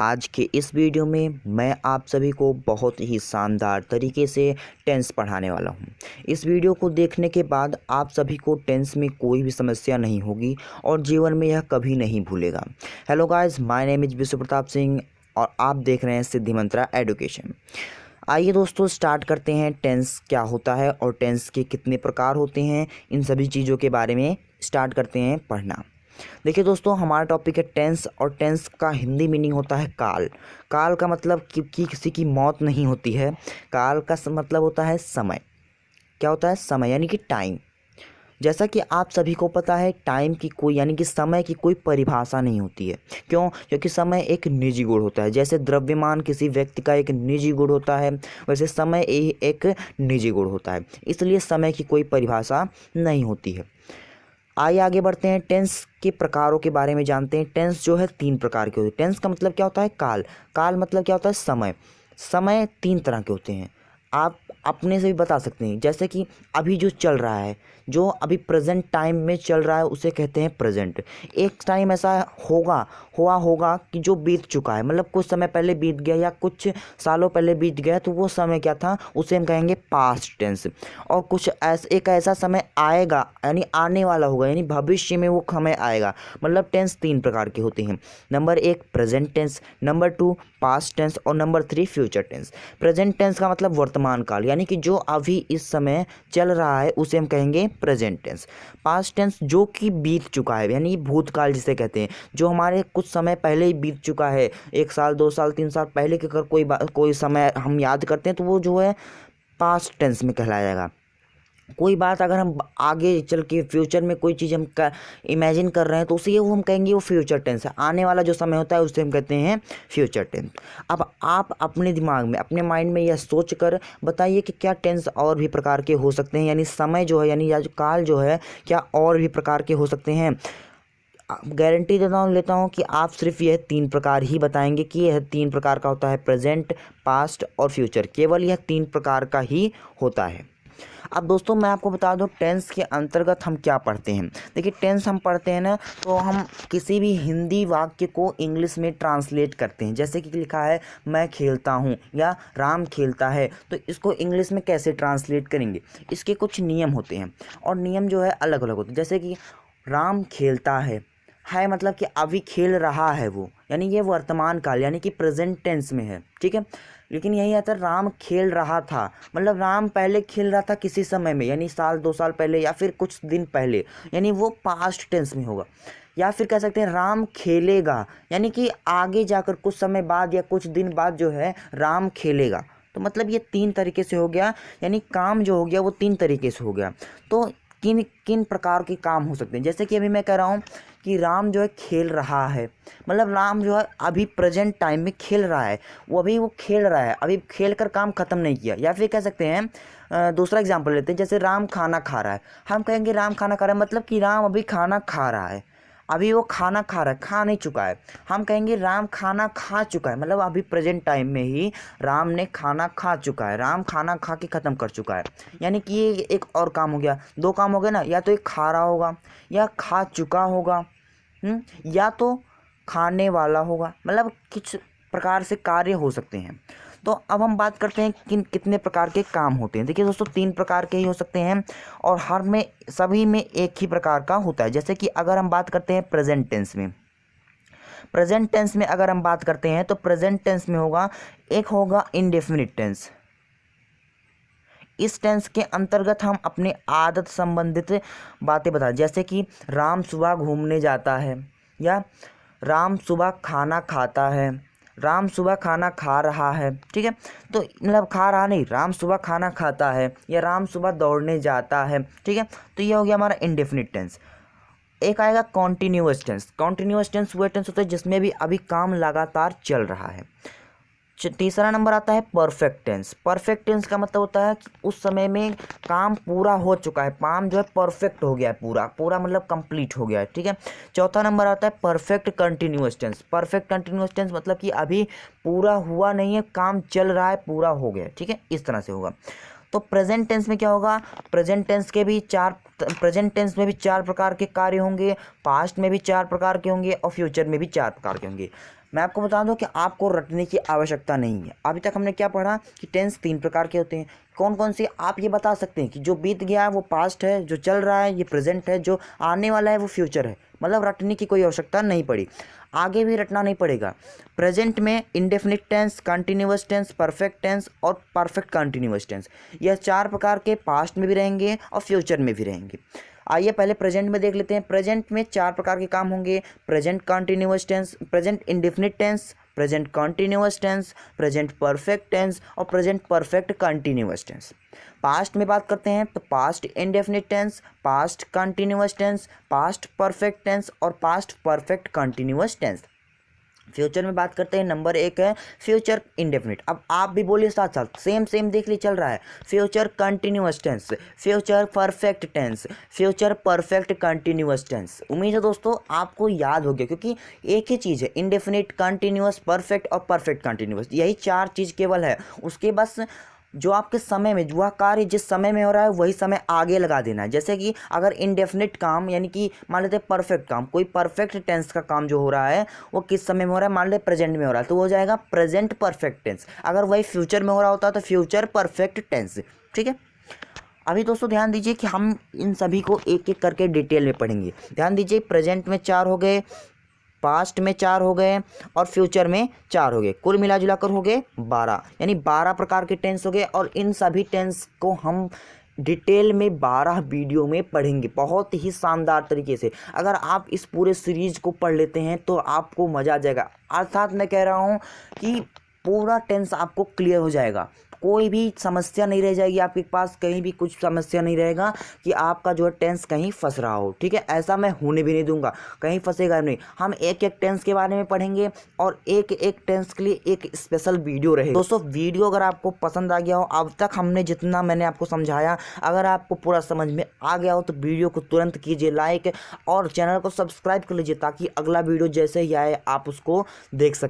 आज के इस वीडियो में मैं आप सभी को बहुत ही शानदार तरीके से टेंस पढ़ाने वाला हूं। इस वीडियो को देखने के बाद आप सभी को टेंस में कोई भी समस्या नहीं होगी और जीवन में यह कभी नहीं भूलेगा। Hello guys, my name is विश्व प्रताप सिंह और आप देख रहे हैं सिद्धि मंत्रा एडुकेशन। आइए दोस्तों, स्टार्ट करते हैं। टेंस क्या होता है और टेंस के कितने प्रकार होते हैं, इन सभी चीज़ों के बारे में स्टार्ट करते हैं पढ़ना। देखिए दोस्तों, हमारा टॉपिक है टेंस और टेंस का हिंदी मीनिंग होता है काल। काल का मतलब कि किसी की मौत नहीं होती है। काल का मतलब होता है समय। क्या होता है? समय, यानी कि टाइम। जैसा कि आप सभी को पता है, टाइम की कोई यानी कि समय की कोई परिभाषा नहीं होती है। क्यों? क्योंकि समय एक निजी गुण होता है। जैसे द्रव्यमान किसी व्यक्ति का एक निजी गुण होता है, वैसे समय एक निजी गुण होता है। इसलिए समय की कोई परिभाषा नहीं होती है। आइए आगे बढ़ते हैं, टेंस के प्रकारों के बारे में जानते हैं। टेंस जो है 3 प्रकार के होते हैं। टेंस का मतलब क्या होता है? काल। काल मतलब क्या होता है? समय। समय 3 तरह के होते हैं। आप अपने से भी बता सकते हैं। जैसे कि अभी जो चल रहा है, जो अभी प्रेजेंट टाइम में चल रहा है, उसे कहते हैं प्रेजेंट। एक टाइम ऐसा होगा कि जो बीत चुका है, मतलब कुछ समय पहले बीत गया या कुछ सालों पहले बीत गया, तो वो समय क्या था, उसे हम कहेंगे पास्ट टेंस। और कुछ एक ऐसा समय आएगा, यानी आने वाला होगा, यानी भविष्य में वो समय आएगा। मतलब टेंस 3 प्रकार के होते हैं। Number 1 present tense, number 2 past tense और number 3 future tense. Present tense का मतलब वर्तमान काल, यानी कि जो अभी इस समय चल रहा है उसे हम कहेंगे प्रेजेंट टेंस। पास्ट टेंस जो कि बीत चुका है, यानी भूतकाल जिसे कहते हैं, जो हमारे कुछ समय पहले ही बीत चुका है। 1 साल 2 साल 3 साल पहले के अगर कोई समय हम याद करते हैं तो वो जो है पास्ट टेंस में कहलाएगा। कोई बात अगर हम आगे चल के फ्यूचर में कोई चीज़ हम इमेजिन कर रहे हैं तो उसे वो हम कहेंगे वो फ्यूचर टेंस है। आने वाला जो समय होता है उसे हम कहते हैं फ्यूचर टेंस। अब आप अपने दिमाग में, अपने माइंड में यह सोच कर बताइए कि क्या टेंस और भी प्रकार के हो सकते हैं, यानी समय जो है, यानी या जो काल जो है, क्या और भी प्रकार के हो सकते हैं। गारंटी लेता हूँ कि आप सिर्फ यह 3 प्रकार ही बताएंगे कि यह 3 प्रकार का होता है, प्रेजेंट, पास्ट और फ्यूचर। केवल यह 3 प्रकार का ही होता है। अब दोस्तों मैं आपको बता दूं, टेंस के अंतर्गत हम क्या पढ़ते हैं। देखिए, टेंस हम पढ़ते हैं ना, तो हम किसी भी हिंदी वाक्य को इंग्लिश में ट्रांसलेट करते हैं। जैसे कि लिखा है मैं खेलता हूँ या राम खेलता है, तो इसको इंग्लिश में कैसे ट्रांसलेट करेंगे। इसके कुछ नियम होते हैं और नियम जो है अलग अलग होते हैं। जैसे कि राम खेलता है मतलब कि अभी खेल रहा है वो, यानी ये वर्तमान काल, यानी कि प्रेजेंट टेंस में है, ठीक है। लेकिन यही आता है राम खेल रहा था, मतलब राम पहले खेल रहा था किसी समय में, यानी साल 2 साल पहले या फिर कुछ दिन पहले, यानी वो पास्ट टेंस में होगा। या फिर कह सकते हैं राम खेलेगा, यानी कि आगे जाकर कुछ समय बाद या कुछ दिन बाद जो है राम खेलेगा। तो मतलब ये 3 तरीके से हो गया, यानी काम जो हो गया वो 3 तरीके से हो गया। तो किन किन प्रकार के काम हो सकते हैं। जैसे कि अभी मैं कह रहा हूँ कि राम जो है खेल रहा है, मतलब राम जो है अभी प्रेजेंट टाइम में खेल रहा है, वो खेल रहा है, अभी खेल कर काम ख़त्म नहीं किया। या फिर कह सकते हैं दूसरा एग्जांपल लेते हैं, जैसे राम खाना खा रहा है। हम कहेंगे राम खाना खा रहा है, मतलब कि राम अभी खाना खा रहा है, अभी वो खाना खा रहा है, खा नहीं चुका है। हम कहेंगे राम खाना खा चुका है, मतलब अभी प्रेजेंट टाइम में ही राम ने खाना खा चुका है, राम खाना खा के ख़त्म कर चुका है। यानी कि ये एक और काम हो गया, 2 काम हो गए ना, या तो एक खा रहा होगा या खा चुका होगा, या तो खाने वाला होगा, मतलब कुछ प्रकार से कार्य हो सकते हैं। तो अब हम बात करते हैं कितने प्रकार के काम होते हैं। देखिए दोस्तों, 3 प्रकार के ही हो सकते हैं और हर में सभी में एक ही प्रकार का होता है। जैसे कि अगर हम बात करते हैं प्रेजेंट टेंस में, प्रेजेंट टेंस में अगर हम बात करते हैं तो प्रेजेंट टेंस में होगा, एक होगा इंडेफिनिट टेंस। इस टेंस के अंतर्गत हम अपने आदत संबंधित बातें बताते, जैसे कि राम सुबह घूमने जाता है, या राम सुबह खाना खाता है, राम सुबह खाना खा रहा है, ठीक है। तो मतलब खा रहा नहीं, राम सुबह खाना खाता है या राम सुबह दौड़ने जाता है, ठीक है। तो ये हो गया हमारा इंडेफिनिट टेंस। एक आएगा कॉन्टिन्यूअस टेंस। कॉन्टिन्यूअस टेंस वह टेंस होता है जिसमें भी अभी काम लगातार चल रहा है। तीसरा नंबर आता है परफेक्ट टेंस। परफेक्ट टेंस का मतलब होता है कि उस समय में काम पूरा हो चुका है, काम जो है परफेक्ट हो गया है, पूरा पूरा मतलब कंप्लीट हो गया है, ठीक है। चौथा नंबर आता है perfect continuous tense. Perfect continuous tense मतलब कि अभी पूरा हुआ नहीं है, काम चल रहा है, पूरा हो गया है, ठीक है, इस तरह से होगा। तो प्रेजेंट टेंस में क्या होगा, प्रेजेंट टेंस में भी 4 प्रकार के कार्य होंगे, पास्ट में भी 4 प्रकार के होंगे और फ्यूचर में भी 4 प्रकार के होंगे। मैं आपको बता दूं कि आपको रटने की आवश्यकता नहीं है। अभी तक हमने क्या पढ़ा कि टेंस 3 प्रकार के होते हैं। कौन कौन से आप ये बता सकते हैं कि जो बीत गया है वो पास्ट है, जो चल रहा है ये प्रेजेंट है, जो आने वाला है वो फ्यूचर है। मतलब रटने की कोई आवश्यकता नहीं पड़ी, आगे भी रटना नहीं पड़ेगा। प्रेजेंट में indefinite tense, continuous tense, perfect tense और परफेक्ट कंटिन्यूअस टेंस, यह 4 प्रकार के पास्ट में भी रहेंगे और फ्यूचर में भी रहेंगे। आइए पहले प्रेजेंट में देख लेते हैं। प्रेजेंट में 4 प्रकार के काम होंगे, present continuous tense, present indefinite tense, present continuous tense, present perfect tense और present perfect continuous tense. Past में बात करते हैं तो past indefinite tense, past continuous tense, past perfect tense और past perfect continuous tense. Future में बात करते हैं, नंबर 1 है फ्यूचर इंडेफिनिट। अब आप भी बोलिए साथ साथ, सेम देख ली चल रहा है। Future continuous tense, future perfect tense, future perfect continuous tense. उम्मीद है दोस्तों आपको याद हो गया, क्योंकि एक ही चीज़ है, इंडेफिनिट, कंटिन्यूअस, परफेक्ट और परफेक्ट कंटिन्यूअस, यही 4 चीज़ केवल है। उसके बस जो आपके समय में वह कार्य जिस समय में हो रहा है वही समय आगे लगा देना है। जैसे कि अगर इंडेफिनिट काम यानी कि मान लेते हैं परफेक्ट काम, कोई परफेक्ट टेंस का काम जो हो रहा है वो किस समय में हो रहा है, मान लेते प्रेजेंट में हो रहा है तो वो हो जाएगा प्रेजेंट परफेक्ट टेंस। अगर वही फ्यूचर में हो रहा होता है तो फ्यूचर परफेक्ट टेंस। ठीक है, अभी दोस्तों ध्यान दीजिए कि हम इन सभी को एक एक करके डिटेल में पढ़ेंगे। ध्यान दीजिए, प्रेजेंट में 4 हो गए, पास्ट में 4 हो गए और फ्यूचर में 4 हो गए, कुल मिला जुलाकर हो गए 12, यानी 12 प्रकार के टेंस हो गए। और इन सभी टेंस को हम डिटेल में 12 वीडियो में पढ़ेंगे बहुत ही शानदार तरीके से। अगर आप इस पूरे सीरीज को पढ़ लेते हैं तो आपको मज़ा आ जाएगा। अर्थात मैं कह रहा हूँ कि पूरा टेंस आपको क्लियर हो जाएगा, कोई भी समस्या नहीं रह जाएगी आपके पास, कहीं भी कुछ समस्या नहीं रहेगा कि आपका जो है टेंस कहीं फंस रहा हो। ठीक है, ऐसा मैं होने भी नहीं दूंगा, कहीं फंसेगा नहीं। हम एक एक टेंस के बारे में पढ़ेंगे और एक एक टेंस के लिए एक स्पेशल वीडियो रहेगा। दोस्तों वीडियो अगर आपको पसंद आ गया हो, अब तक हमने जितना मैंने आपको समझाया अगर आपको पूरा समझ में आ गया हो तो वीडियो को तुरंत कीजिए लाइक और चैनल को सब्सक्राइब कर लीजिए, ताकि अगला वीडियो जैसे ही आए आप उसको देख सकें।